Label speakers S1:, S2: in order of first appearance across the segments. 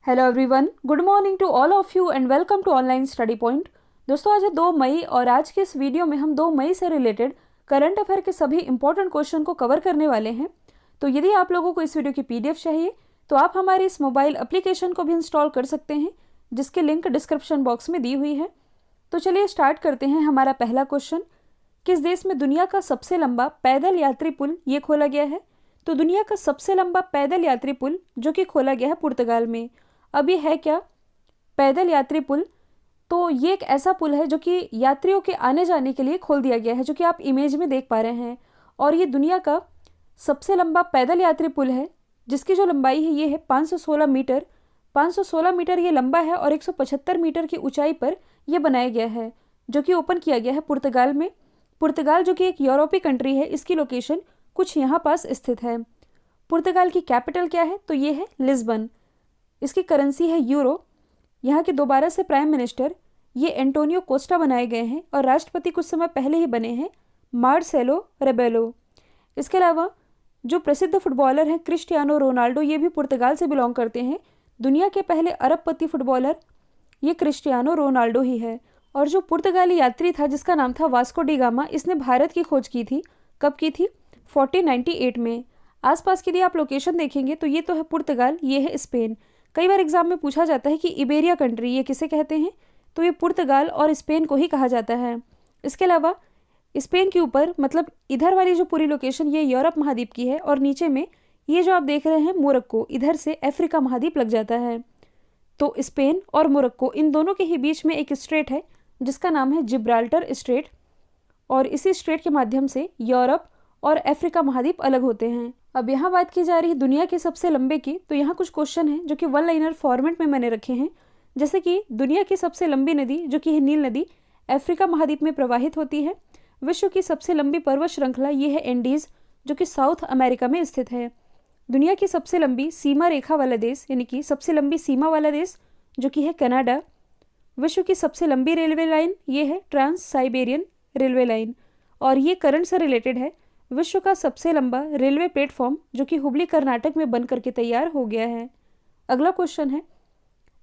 S1: Hello everyone, good morning to all of you and welcome to online study point. दोस्तों, आज है 2 मई और आज के इस वीडियो में हम 2 मई से रिलेटेड करंट अफेयर के सभी इंपॉर्टेंट क्वेश्चन को कवर करने वाले हैं। तो यदि आप लोगों को इस वीडियो की पीडीएफ चाहिए तो आप हमारे इस मोबाइल एप्लीकेशन को भी इंस्टॉल कर सकते हैं, जिसकी लिंक डिस्क्रिप्शन बॉक्स में दी हुई है। तो चलिए स्टार्ट करते हैं। हमारा पहला क्वेश्चन, किस देश में दुनिया का सबसे लंबा पैदल यात्री पुल ये खोला गया है? तो दुनिया का सबसे लंबा पैदल यात्री पुल जो कि खोला गया है पुर्तगाल में। अब ये है क्या पैदल यात्री पुल? तो ये एक ऐसा पुल है जो कि यात्रियों के आने जाने के लिए खोल दिया गया है, जो कि आप इमेज में देख पा रहे हैं। और ये दुनिया का सबसे लंबा पैदल यात्री पुल है, जिसकी जो लंबाई है ये है 516 मीटर। 516 मीटर ये लंबा है और 175 मीटर की ऊंचाई पर यह बनाया गया है, जो कि ओपन किया गया है पुर्तगाल में। पुर्तगाल जो कि एक यूरोपीय कंट्री है, इसकी लोकेशन कुछ यहाँ पास स्थित है। पुर्तगाल की कैपिटल क्या है? तो ये है लिस्बन। इसकी करेंसी है यूरो। यहाँ के दोबारा से प्राइम मिनिस्टर ये एंटोनियो कोस्टा बनाए गए हैं और राष्ट्रपति कुछ समय पहले ही बने हैं, मार्सेलो रेबेलो। इसके अलावा जो प्रसिद्ध फुटबॉलर हैं क्रिस्टियानो रोनाल्डो, ये भी पुर्तगाल से बिलोंग करते हैं। दुनिया के पहले अरबपति फुटबॉलर ये क्रिस्टियानो रोनाल्डो ही है। और जो पुर्तगाली यात्री था जिसका नाम था वास्को डी गामा, इसने भारत की खोज की थी। कब की थी? 1498 में। आसपास की यदि आप लोकेशन देखेंगे तो ये तो है पुर्तगाल, ये है स्पेन। कई बार एग्जाम में पूछा जाता है कि इबेरिया कंट्री ये किसे कहते हैं? तो ये पुर्तगाल और स्पेन को ही कहा जाता है। इसके अलावा स्पेन के ऊपर मतलब इधर वाली जो पूरी लोकेशन ये यूरोप महाद्वीप की है, और नीचे में ये जो आप देख रहे हैं मोरक्को, इधर से अफ्रीका महाद्वीप लग जाता है। तो स्पेन और मोरक्को इन दोनों के ही बीच में एक स्ट्रेट है जिसका नाम है जिब्राल्टर स्ट्रेट, और इसी स्ट्रेट के माध्यम से यूरोप और अफ्रीका महाद्वीप अलग होते हैं। अब यहाँ बात की जा रही है दुनिया के सबसे लंबे की, तो यहाँ कुछ क्वेश्चन हैं जो कि वन लाइनर फॉर्मेट में मैंने रखे हैं। जैसे कि दुनिया की सबसे लंबी नदी जो कि है नील नदी, अफ्रीका महाद्वीप में प्रवाहित होती है। विश्व की सबसे लंबी पर्वत श्रृंखला ये है एंडीज, जो कि साउथ अमेरिका में स्थित है। दुनिया की सबसे लंबी सीमा रेखा वाला देश यानी कि सबसे लंबी सीमा वाला देश जो कि है कनाडा। विश्व की सबसे लंबी रेलवे लाइन ये है ट्रांस साइबेरियन रेलवे लाइन, और ये करंट से रिलेटेड है। विश्व का सबसे लंबा रेलवे प्लेटफॉर्म जो कि हुबली कर्नाटक में बन करके तैयार हो गया है। अगला क्वेश्चन है,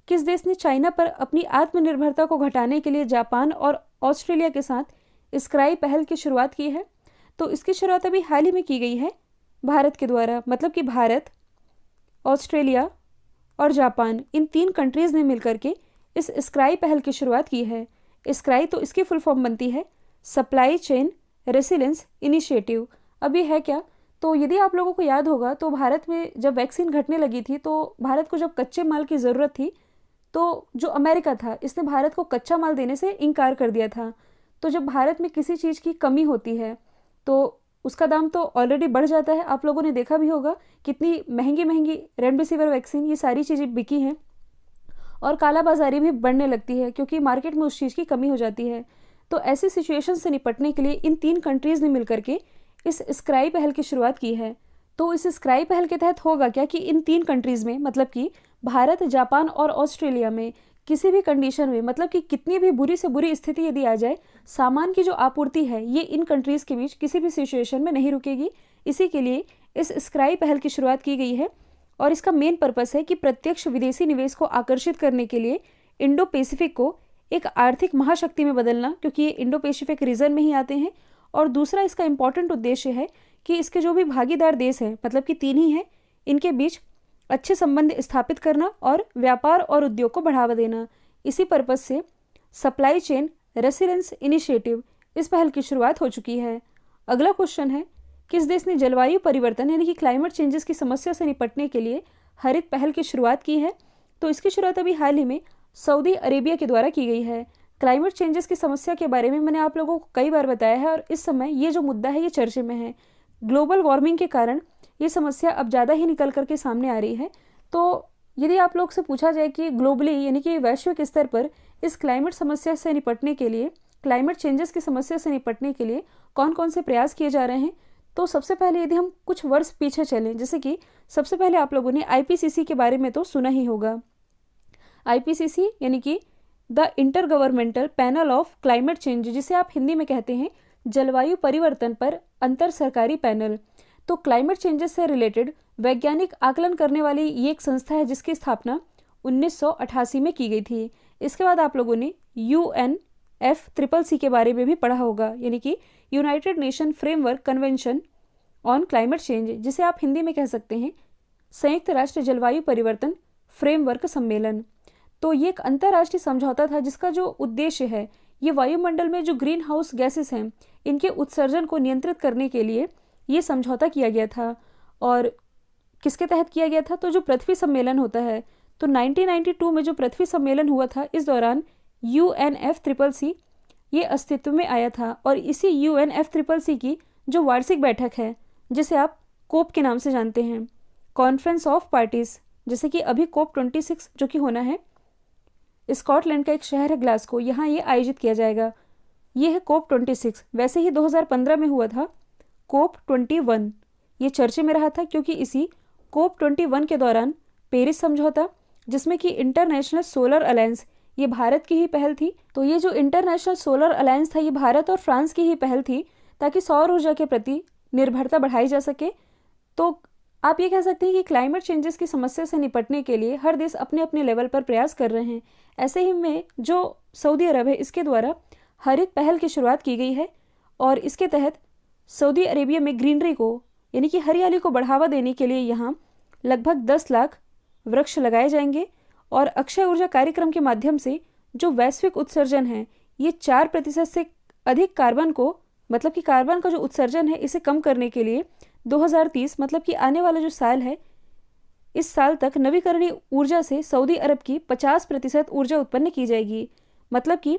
S1: किस देश ने चाइना पर अपनी आत्मनिर्भरता को घटाने के लिए जापान और ऑस्ट्रेलिया के साथ स्काई पहल की शुरुआत की है? तो इसकी शुरुआत अभी हाल ही में की गई है भारत के द्वारा। मतलब कि भारत, ऑस्ट्रेलिया और जापान इन 3 कंट्रीज़ ने मिलकर के इस स्काई पहल की शुरुआत की है। स्काई तो इसकी फुल फॉर्म बनती है सप्लाई चेन रेसिलेंस इनिशिएटिव। अभी है क्या? तो यदि आप लोगों को याद होगा तो भारत में जब वैक्सीन घटने लगी थी तो भारत को जब कच्चे माल की ज़रूरत थी तो जो अमेरिका था इसने भारत को कच्चा माल देने से इनकार कर दिया था। तो जब भारत में किसी चीज़ की कमी होती है तो उसका दाम तो ऑलरेडी बढ़ जाता है। आप लोगों ने देखा भी होगा कितनी महंगी महंगी रेमडेसिविर वैक्सीन ये सारी चीज़ें बिकी हैं, और कालाबाजारी भी बढ़ने लगती है क्योंकि मार्केट में उस चीज़ की कमी हो जाती है। तो ऐसी सिचुएशन से निपटने के लिए इन 3 कंट्रीज़ ने मिलकर के इस स्काई पहल की शुरुआत की है। तो इस स्काई पहल के तहत होगा क्या कि इन 3 कंट्रीज़ में मतलब कि भारत, जापान और ऑस्ट्रेलिया में किसी भी कंडीशन में मतलब कि कितनी भी बुरी से बुरी स्थिति यदि आ जाए, सामान की जो आपूर्ति है ये इन कंट्रीज़ के बीच किसी भी सिचुएशन में नहीं रुकेगी। इसी के लिए इस स्काई पहल की शुरुआत की गई है, और इसका मेन पर्पस है कि प्रत्यक्ष विदेशी निवेश को आकर्षित करने के लिए इंडो पैसिफिक को एक आर्थिक महाशक्ति में बदलना, क्योंकि ये इंडो पैसिफिक रीजन में ही आते हैं। और दूसरा इसका इंपॉर्टेंट उद्देश्य है कि इसके जो भी भागीदार देश हैं मतलब कि 3 ही हैं, इनके बीच अच्छे संबंध स्थापित करना और व्यापार और उद्योग को बढ़ावा देना। इसी पर्पस से सप्लाई चेन रेसिलेंस इनिशिएटिव इस पहल की शुरुआत हो चुकी है। अगला क्वेश्चन है, किस देश ने जलवायु परिवर्तन यानी कि क्लाइमेट चेंजेस की समस्या से निपटने के लिए हरित पहल की शुरुआत की है? तो इसकी शुरुआत अभी हाल ही में सऊदी अरेबिया के द्वारा की गई है। क्लाइमेट चेंजेस की समस्या के बारे में मैंने आप लोगों को कई बार बताया है, और इस समय ये जो मुद्दा है ये चर्चे में है। ग्लोबल वार्मिंग के कारण ये समस्या अब ज़्यादा ही निकल करके सामने आ रही है। तो यदि आप लोग से पूछा जाए कि ग्लोबली यानी कि वैश्विक स्तर पर इस क्लाइमेट समस्या से निपटने के लिए, क्लाइमेट चेंजेस की समस्या से निपटने के लिए कौन कौन से प्रयास किए जा रहे हैं, तो सबसे पहले यदि हम कुछ वर्ष पीछे चलें, जैसे कि सबसे पहले आप लोगों ने IPCC के बारे में तो सुना ही होगा। IPCC यानी कि the inter governmental panel of climate change, जिसे आप हिंदी में कहते हैं जलवायु परिवर्तन पर अंतर सरकारी पैनल। तो क्लाइमेट चेंजेस से रिलेटेड वैज्ञानिक आकलन करने वाली ये एक संस्था है जिसकी स्थापना 1988 में की गई थी। इसके बाद आप लोगों ने UNFCCC के बारे में भी पढ़ा होगा, यानी कि United nation framework convention on climate change, जिसे आप हिंदी में कह सकते हैं संयुक्त राष्ट्र जलवायु परिवर्तन फ्रेमवर्क सम्मेलन। तो ये एक अंतर्राष्ट्रीय समझौता था जिसका जो उद्देश्य है ये वायुमंडल में जो ग्रीन हाउस गैसेस हैं इनके उत्सर्जन को नियंत्रित करने के लिए ये समझौता किया गया था। और किसके तहत किया गया था? तो जो पृथ्वी सम्मेलन होता है, तो 1992 में जो पृथ्वी सम्मेलन हुआ था इस दौरान UNFCCC ये अस्तित्व में आया था। और इसी UNFCCC की जो वार्षिक बैठक है जिसे आप कोप के नाम से जानते हैं, कॉन्फ्रेंस ऑफ पार्टीज, जैसे कि अभी COP 26 जो कि होना है, स्कॉटलैंड का एक शहर है ग्लासगो, यहाँ ये आयोजित किया जाएगा। ये है COP 26। वैसे ही 2015 में हुआ था COP 21, ये चर्चे में रहा था क्योंकि इसी COP 21 के दौरान पेरिस समझौता, जिसमें कि इंटरनेशनल सोलर अलायंस, ये भारत की ही पहल थी। तो ये जो इंटरनेशनल सोलर अलायंस था ये भारत और फ्रांस की ही पहल थी ताकि सौर ऊर्जा के प्रति निर्भरता बढ़ाई जा सके। तो आप ये कह सकते हैं कि क्लाइमेट चेंजेस की समस्या से निपटने के लिए हर देश अपने अपने लेवल पर प्रयास कर रहे हैं। ऐसे ही में जो सऊदी अरब है इसके द्वारा हरित पहल की शुरुआत की गई है और इसके तहत सऊदी अरेबिया में ग्रीनरी को यानी कि हरियाली को बढ़ावा देने के लिए यहाँ लगभग 10 लाख वृक्ष लगाए जाएंगे। और अक्षय ऊर्जा कार्यक्रम के माध्यम से जो वैश्विक उत्सर्जन है ये 4% से अधिक कार्बन को, मतलब कि कार्बन का जो उत्सर्जन है इसे कम करने के लिए 2030 मतलब कि आने वाला जो साल है, इस साल तक नवीकरणीय ऊर्जा से सऊदी अरब की 50% ऊर्जा उत्पन्न की जाएगी। मतलब कि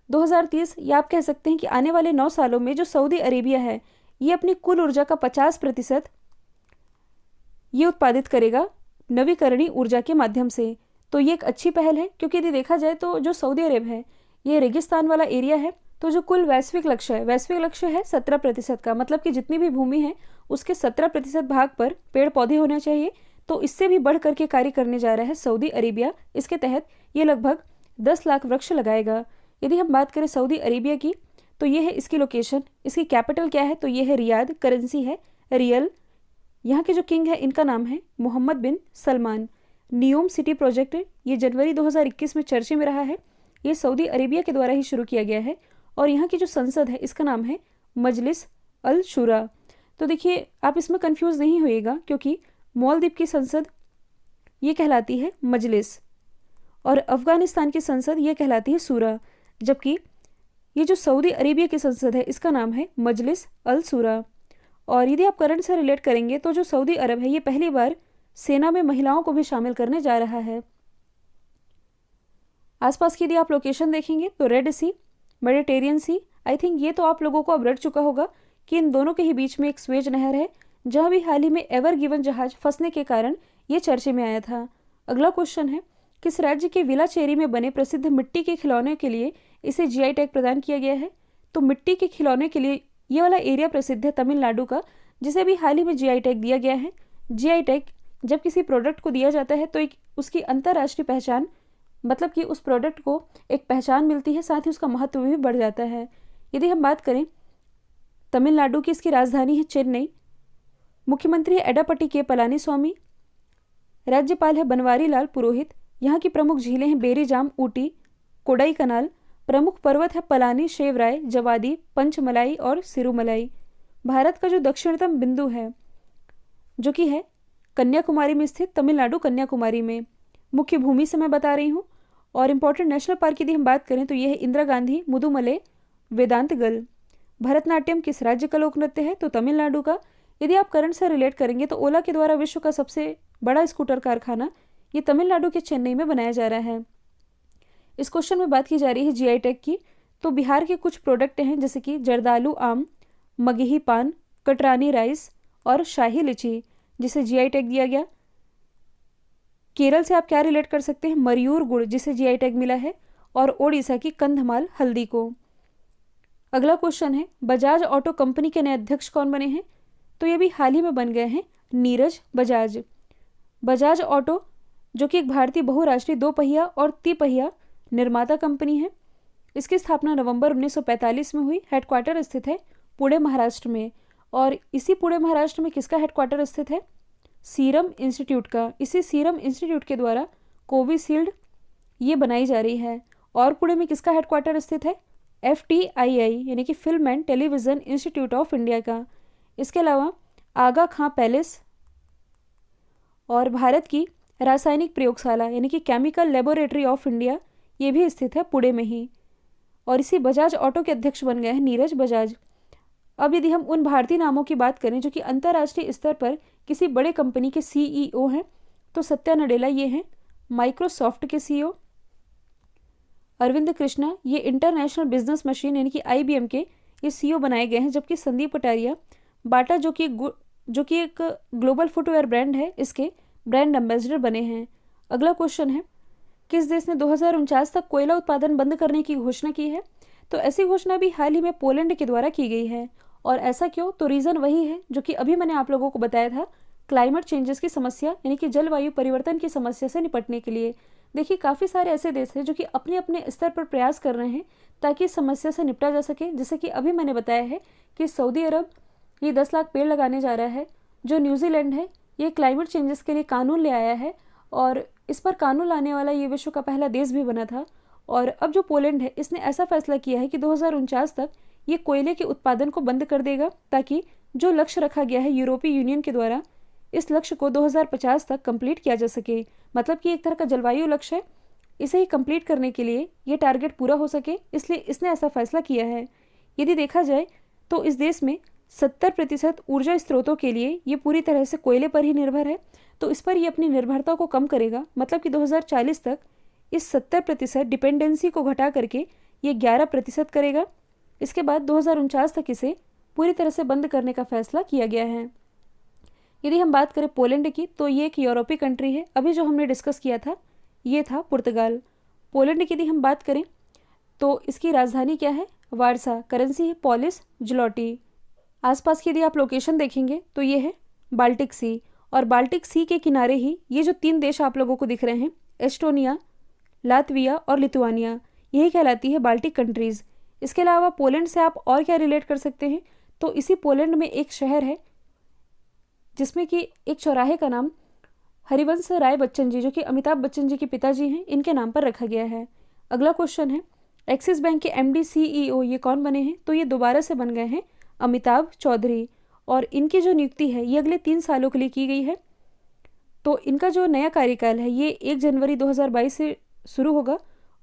S1: 2030 या आप कह सकते हैं कि आने वाले 9 सालों में जो सऊदी अरेबिया है ये अपनी कुल ऊर्जा का 50% ये उत्पादित करेगा नवीकरणीय ऊर्जा के माध्यम से। तो ये एक अच्छी पहल है क्योंकि यदि देखा जाए तो जो सऊदी अरब है ये रेगिस्तान वाला एरिया है। तो जो कुल वैश्विक लक्ष्य है 17% का, मतलब कि जितनी भी भूमि है उसके 17% भाग पर पेड़ पौधे होने चाहिए। तो इससे भी बढ़ करके कार्य करने जा रहा है सऊदी अरेबिया। इसके तहत ये लगभग 10 लाख वृक्ष लगाएगा। यदि हम बात करें सऊदी अरेबिया की तो ये है इसकी लोकेशन, इसकी कैपिटल क्या है? तो ये है रियाद, करेंसी है रियल। यहाँ के जो किंग है इनका नाम है मोहम्मद बिन सलमान। नियोम सिटी प्रोजेक्ट ये जनवरी 2021 में चर्चे में रहा है। ये सऊदी अरेबिया के द्वारा ही शुरू किया गया है और यहाँ की जो संसद है इसका नाम है मजलिस अल शूरा। तो देखिए आप इसमें कंफ्यूज नहीं होइएगा क्योंकि मालदीव की संसद ये कहलाती है मजलिस और अफगानिस्तान की संसद ये कहलाती है सूरा, जबकि ये जो सऊदी अरेबिया की संसद है इसका नाम है मजलिस अल सूरा। और यदि आप करंट से रिलेट करेंगे तो जो सऊदी अरब है ये पहली बार सेना में महिलाओं को भी शामिल करने जा रहा है। आसपास की यदि आप लोकेशन देखेंगे तो Red Sea, Mediterranean Sea, I think ये तो आप लोगों को अब रट चुका होगा कि इन दोनों के ही बीच में एक स्वेज नहर है जहाँ भी हाल ही में एवर गिवन जहाज फंसने के कारण ये चर्चे में आया था। अगला क्वेश्चन है किस राज्य के विलाचेरी में बने प्रसिद्ध मिट्टी के खिलौने के लिए इसे GI टैग प्रदान किया गया है? तो मिट्टी के खिलौने के लिए ये वाला एरिया प्रसिद्ध है तमिलनाडु का, जिसे भी हाल ही में GI टैग दिया गया है। GI टैग जब किसी प्रोडक्ट को दिया जाता है तो एक उसकी अंतर्राष्ट्रीय पहचान, मतलब कि उस प्रोडक्ट को एक पहचान मिलती है, साथ ही उसका महत्व भी बढ़ जाता है। यदि हम बात करें तमिलनाडु की, इसकी राजधानी है चेन्नई, मुख्यमंत्री है एडापट्टी के पलानीस्वामी, राज्यपाल है बनवारी लाल पुरोहित। यहाँ की प्रमुख झीलें हैं बेरीजाम, ऊटी, कोडाई कनाल। प्रमुख पर्वत है पलानी, शेवराय, जवादी, पंचमलाई और सिरुमलाई। भारत का जो दक्षिणतम बिंदु है जो कि है कन्याकुमारी में स्थित, तमिलनाडु कन्याकुमारी में। मुख्य भूमि से मैं बता रही हूँ। और इम्पोर्टेंट नेशनल पार्क यदि हम बात करें तो यह है इंदिरा गांधी मुदुमले वेदांतगल। भरतनाट्यम किस राज्य का लोक नृत्य है? तो तमिलनाडु का। यदि आप करंट से रिलेट करेंगे तो ओला के द्वारा विश्व का सबसे बड़ा स्कूटर कारखाना ये तमिलनाडु के चेन्नई में बनाया जा रहा है। इस क्वेश्चन में बात की जा रही है GI टैग की। तो बिहार के कुछ प्रोडक्ट हैं जैसे कि जर्दालू आम, मगही पान, कटरानी राइस और शाही लीची, जिसे GI टैग दिया गया। केरल से आप क्या रिलेट कर सकते हैं? मयूर गुड़, जिसे GI टैग मिला है, और ओडिशा की कंधमाल हल्दी को। अगला क्वेश्चन है बजाज ऑटो कंपनी के नए अध्यक्ष कौन बने हैं? तो ये भी हाल ही में बन गए हैं नीरज बजाज। बजाज ऑटो जो कि एक भारतीय बहुराष्ट्रीय 2 पहिया और 3 पहिया निर्माता कंपनी है। इसकी स्थापना नवंबर 1945 में हुई। हेडक्वार्टर स्थित है पुणे महाराष्ट्र में। और इसी पुणे महाराष्ट्र में किसका हेडक्वार्टर स्थित है? सीरम इंस्टीट्यूट का। इसी सीरम इंस्टीट्यूट के द्वारा कोविशील्ड ये बनाई जा रही है। और पुणे में किसका हेडक्वार्टर स्थित है? FTII यानी कि film and television institute of India का। इसके अलावा आगा खां पैलेस और भारत की रासायनिक प्रयोगशाला यानी कि केमिकल लेबोरेटरी ऑफ इंडिया ये भी स्थित है पुणे में ही। और इसी बजाज ऑटो के अध्यक्ष बन गए हैं नीरज बजाज। अब यदि हम उन भारतीय नामों की बात करें जो कि अंतर्राष्ट्रीय स्तर पर किसी बड़े कंपनी के CEO हैं, तो सत्या नडेला ये हैं माइक्रोसॉफ्ट के CEO। अरविंद कृष्णा ये इंटरनेशनल बिजनेस मशीन यानी कि IBM के ये CEO बनाए गए हैं, जबकि संदीप कटारिया बाटा जो कि एक ग्लोबल फुटवेयर ब्रांड है, इसके ब्रांड एम्बेसडर बने हैं। अगला क्वेश्चन है, किस देश ने 2049 तक कोयला उत्पादन बंद करने की घोषणा की है? तो ऐसी घोषणा भी हाल ही में पोलैंड के द्वारा की गई है। और ऐसा क्यों? तो रीज़न वही है जो कि अभी मैंने आप लोगों को बताया था, क्लाइमेट चेंजेस की समस्या यानी कि जलवायु परिवर्तन की समस्या से निपटने के लिए। देखिए काफ़ी सारे ऐसे देश हैं जो कि अपने अपने स्तर पर प्रयास कर रहे हैं ताकि इस समस्या से निपटा जा सके। जैसे कि अभी मैंने बताया है कि सऊदी अरब ये 10 लाख पेड़ लगाने जा रहा है। जो न्यूजीलैंड है ये क्लाइमेट चेंजेस के लिए कानून ले आया है और इस पर कानून लाने वाला ये विश्व का पहला देश भी बना था। और अब जो पोलैंड है इसने ऐसा फैसला किया है कि 2049 तक ये कोयले के उत्पादन को बंद कर देगा, ताकि जो लक्ष्य रखा गया है यूरोपीय यूनियन के द्वारा इस लक्ष्य को 2050 तक कंप्लीट किया जा सके। मतलब कि एक तरह का जलवायु लक्ष्य है, इसे ही कंप्लीट करने के लिए ये टारगेट पूरा हो सके, इसलिए इसने ऐसा फैसला किया है। यदि देखा जाए तो इस देश में 70% ऊर्जा स्रोतों के लिए ये पूरी तरह से कोयले पर ही निर्भर है, तो इस पर ये अपनी निर्भरता को कम करेगा। मतलब कि 2040 तक इस 70% डिपेंडेंसी को घटा करके ये 11% करेगा। इसके बाद 2049 तक इसे पूरी तरह से बंद करने का फैसला किया गया है। यदि हम बात करें पोलैंड की, तो ये एक यूरोपीय कंट्री है। अभी जो हमने डिस्कस किया था ये था पुर्तगाल। पोलैंड की यदि हम बात करें तो इसकी राजधानी क्या है? वारसा। करेंसी है पॉलिश ज्लोटी। आसपास की यदि आप लोकेशन देखेंगे तो ये है बाल्टिक सी, और बाल्टिक सी के किनारे ही ये जो 3 देश आप लोगों को दिख रहे हैं, एस्टोनिया, लातविया और लिथुआनिया, यही कहलाती है बाल्टिक कंट्रीज़। इसके अलावा पोलैंड से आप और क्या रिलेट कर सकते हैं? तो इसी पोलैंड में एक शहर है जिसमें कि एक चौराहे का नाम हरिवंश राय बच्चन जी, जो कि अमिताभ बच्चन जी के पिताजी हैं, इनके नाम पर रखा गया है। अगला क्वेश्चन है, एक्सिस बैंक के MD CEO ये कौन बने हैं? तो ये दोबारा से बन गए हैं अमिताभ चौधरी, और इनकी जो नियुक्ति है ये अगले 3 सालों के लिए की गई है। तो इनका जो नया कार्यकाल है ये 1 जनवरी 2022 से शुरू होगा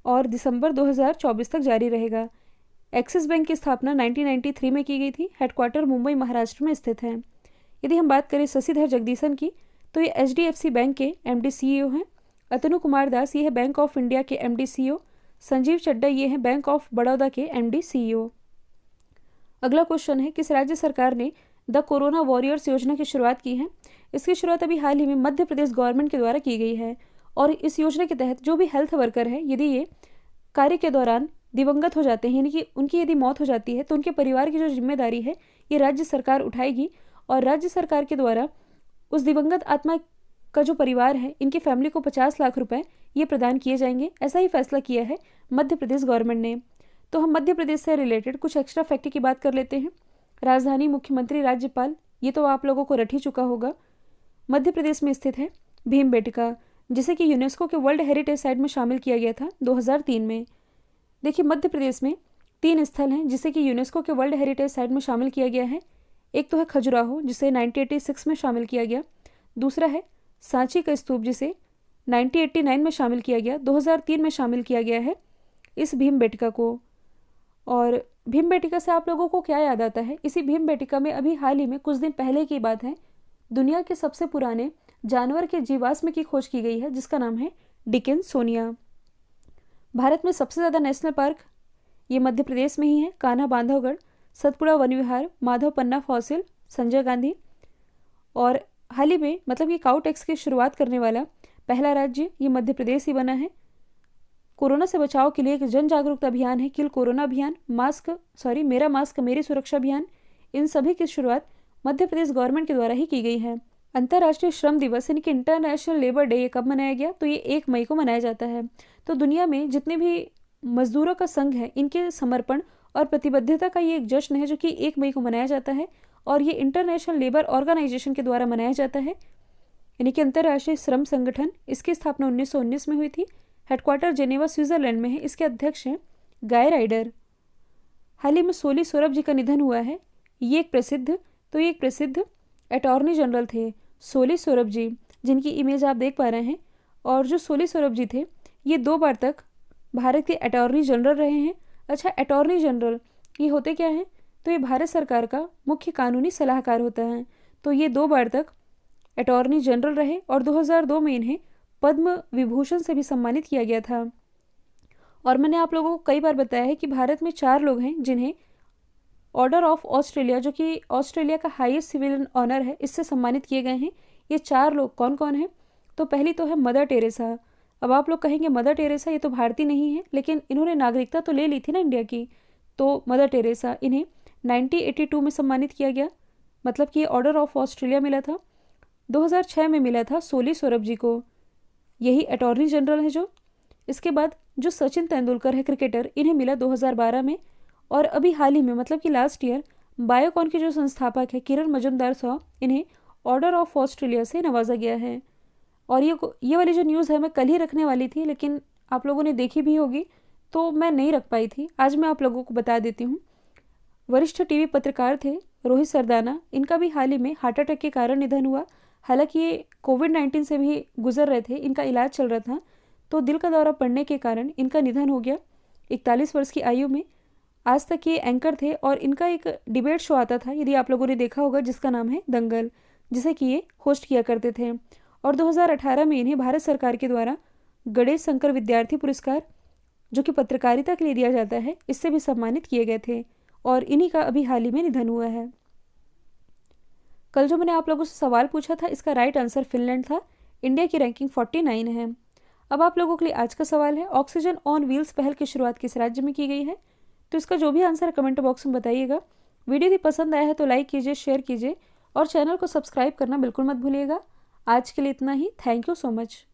S1: और दिसंबर 2024 तक जारी रहेगा। एक्सिस बैंक की स्थापना 1993 में की गई थी। हेडक्वार्टर मुंबई महाराष्ट्र में स्थित है। यदि हम बात करें शशिधर जगदीशन की, तो ये HDFC बैंक के MD CEO हैं। अतनु कुमार दास ये है बैंक ऑफ इंडिया के MD CEO। संजीव चड्डा ये हैं बैंक ऑफ बड़ौदा के MD CEO। अगला क्वेश्चन है, किस राज्य सरकार ने द कोरोना वॉरियर्स योजना की शुरुआत की है? इसकी शुरुआत अभी हाल ही में मध्य प्रदेश गवर्नमेंट के द्वारा की गई है। और इस योजना के तहत जो भी हेल्थ वर्कर है, यदि ये कार्य के दौरान दिवंगत हो जाते हैं, यानी कि उनकी यदि मौत हो जाती है, तो उनके परिवार की जो जिम्मेदारी है ये राज्य सरकार उठाएगी और राज्य सरकार के द्वारा उस दिवंगत आत्मा का जो परिवार है, इनकी फैमिली को 50 लाख रुपए ये प्रदान किए जाएंगे। ऐसा ही फैसला किया है मध्य प्रदेश गवर्नमेंट ने। तो हम मध्य प्रदेश से रिलेटेड कुछ एक्स्ट्रा फैक्ट की बात कर लेते हैं। राजधानी, मुख्यमंत्री, राज्यपाल, ये तो आप लोगों को रट ही चुका होगा। मध्य प्रदेश में स्थित है भीमबेटका, जिसे कि यूनेस्को के वर्ल्ड हेरिटेज साइट में शामिल किया गया था 2003 में। देखिए मध्य प्रदेश में 3 स्थल हैं जिसे कि यूनेस्को के वर्ल्ड हेरिटेज साइट में शामिल किया गया है। एक तो है खजुराहो, जिसे 1986 में शामिल किया गया। दूसरा है सांची का स्तूप, जिसे 1989 में शामिल किया गया। 2003 में शामिल किया गया है इस भीमबेटका को। और भीमबेटका से आप लोगों को क्या याद आता है? इसी भीमबेटका में अभी हाल ही में कुछ दिन पहले की बात है, दुनिया के सबसे पुराने जानवर के जीवाश्म की खोज की गई है, जिसका नाम है डिकिंसोनिया। भारत में सबसे ज़्यादा नेशनल पार्क ये मध्य प्रदेश में ही है। कान्हा बांधवगढ़, सतपुड़ा वन विहार, माधव पन्ना फॉसिल, संजय गांधी। और हाल ही में मतलब कि काउ टैक्स की शुरुआत करने वाला पहला राज्य ये मध्य प्रदेश ही बना है। कोरोना से बचाव के लिए एक जन जागरूकता अभियान है किल कोरोना अभियान, मेरा मास्क मेरी सुरक्षा अभियान, इन सभी की शुरुआत मध्य प्रदेश गवर्नमेंट के द्वारा ही की गई है। अंतर्राष्ट्रीय श्रम दिवस यानी कि इंटरनेशनल लेबर डे ये कब मनाया गया? तो ये 1 मई को मनाया जाता है। तो दुनिया में जितने भी मजदूरों का संघ है, इनके समर्पण और प्रतिबद्धता का ये एक जश्न है जो कि 1 मई को मनाया जाता है और ये इंटरनेशनल लेबर ऑर्गेनाइजेशन के द्वारा मनाया जाता है। यानी कि अंतर्राष्ट्रीय श्रम संगठन, इसकी स्थापना 1919 में हुई थी। हेडक्वार्टर जेनेवा स्विट्जरलैंड में है। इसके अध्यक्ष हैं गाय राइडर। हाल ही में सोली सोरभ जी का निधन हुआ है। ये एक प्रसिद्ध अटॉर्नी जनरल थे सोली सोरभ जी, जिनकी इमेज आप देख पा रहे हैं। और जो सोली सोरभ जी थे ये 2 बार तक भारत के अटॉर्नी जनरल रहे हैं। अच्छा, अटॉर्नी जनरल ये होते क्या हैं? तो ये भारत सरकार का मुख्य कानूनी सलाहकार होता है। तो ये 2 बार तक अटॉर्नी जनरल रहे और 2002 में इन्हें पद्म विभूषण से भी सम्मानित किया गया था। और मैंने आप लोगों को कई बार बताया है कि भारत में 4 लोग हैं जिन्हें ऑर्डर ऑफ ऑस्ट्रेलिया, जो कि ऑस्ट्रेलिया का हाईएस्ट सिविलियन ऑनर है, इससे सम्मानित किए गए हैं। ये 4 लोग कौन कौन हैं? तो पहली तो है मदर टेरेसा। अब आप लोग कहेंगे मदर टेरेसा ये तो भारतीय नहीं है, लेकिन इन्होंने नागरिकता तो ले ली थी ना इंडिया की। तो मदर टेरेसा, इन्हें 1982 में सम्मानित किया गया, मतलब कि ऑर्डर ऑफ ऑस्ट्रेलिया मिला था। 2006 में मिला था सोली सोरभ जी को, यही अटॉर्नी जनरल है जो। इसके बाद जो सचिन तेंदुलकर है क्रिकेटर, इन्हें मिला 2012 में। और अभी हाल ही में, मतलब कि लास्ट ईयर, बायोकॉन के जो संस्थापक है किरण मजुमदार साहब, इन्हें ऑर्डर ऑफ ऑस्ट्रेलिया से नवाजा गया है। और ये वाली जो न्यूज़ है मैं कल ही रखने वाली थी, लेकिन आप लोगों ने देखी भी होगी तो मैं नहीं रख पाई थी। आज मैं आप लोगों को बता देती हूँ। वरिष्ठ टीवी पत्रकार थे रोहित सरदाना, इनका भी हाल ही में हार्ट अटैक के कारण निधन हुआ। हालांकि ये कोविड-19 से भी गुजर रहे थे, इनका इलाज चल रहा था, तो दिल का दौरा पड़ने के कारण इनका निधन हो गया 41 वर्ष की आयु में। आज तक ये एंकर थे और इनका एक डिबेट शो आता था, यदि आप लोगों ने देखा होगा, जिसका नाम है दंगल, जिसे कि ये होस्ट किया करते थे। और 2018 में इन्हें भारत सरकार के द्वारा गणेश शंकर विद्यार्थी पुरस्कार, जो कि पत्रकारिता के लिए दिया जाता है, इससे भी सम्मानित किए गए थे। और इन्हीं का अभी हाल ही में निधन हुआ है। कल जो मैंने आप लोगों से सवाल पूछा था, इसका राइट आंसर फिनलैंड था। इंडिया की रैंकिंग 49 है। अब आप लोगों के लिए आज का सवाल है, ऑक्सीजन ऑन व्हील्स पहल की शुरुआत किस राज्य में की गई है? तो इसका जो भी आंसर है कमेंट बॉक्स में बताइएगा। वीडियो यदि पसंद आया है तो लाइक कीजिए, शेयर कीजिए और चैनल को सब्सक्राइब करना बिल्कुल मत भूलिएगा। आज के लिए इतना ही। Thank you so much.